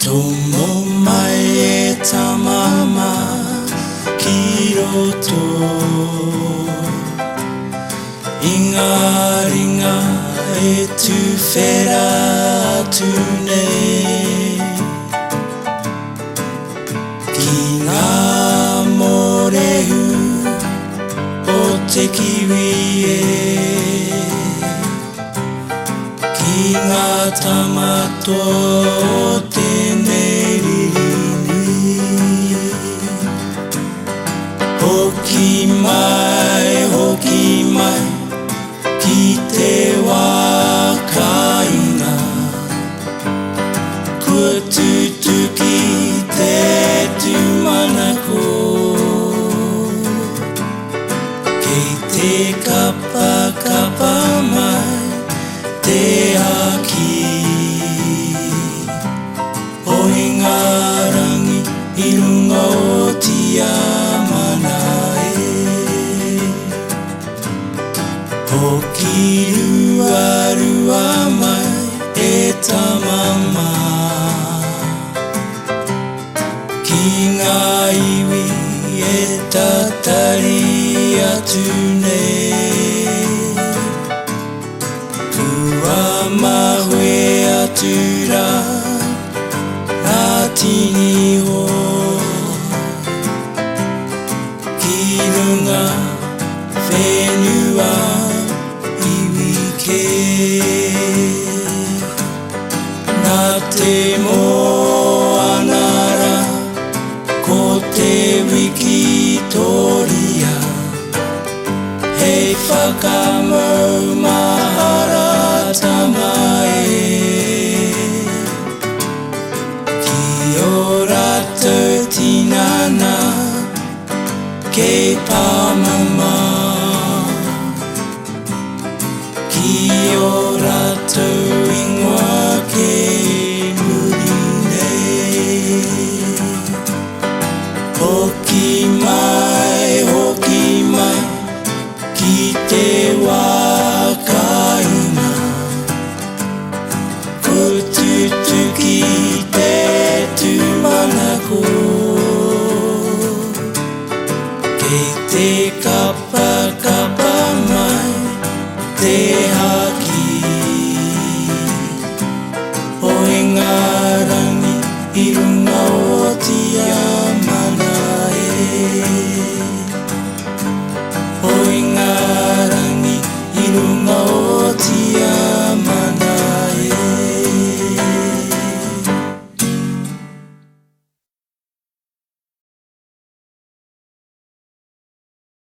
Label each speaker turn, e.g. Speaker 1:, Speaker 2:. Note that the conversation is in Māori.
Speaker 1: Tomo mai e tamama ki roto Inga ringa e tu whera atu nei Ki ngā morehu o te kiwi e Ki ngā tamato o tēnei ririnui Hoki mai ki te wā kainga Kua tutuki te tumanako Kei te kapa mai te aki O inga rangi I runga o tia mana Hoki rua mai e tamama Ki ngā iwi e tatari atu nei Kua mahue atu rā nā tini ho Ki runga whenua Nā te moanara ko te Wikitoria Hei whakamau mahara tamae Ki o rātou tinana kei pāmama Ki o rātou ingoa kei muri nei Hoki mai ki te wā kainga Ko tutuki te tumanako Kei te kapa mai te haki O inga rangi I runga o tia mana O inga rangi I runga o tia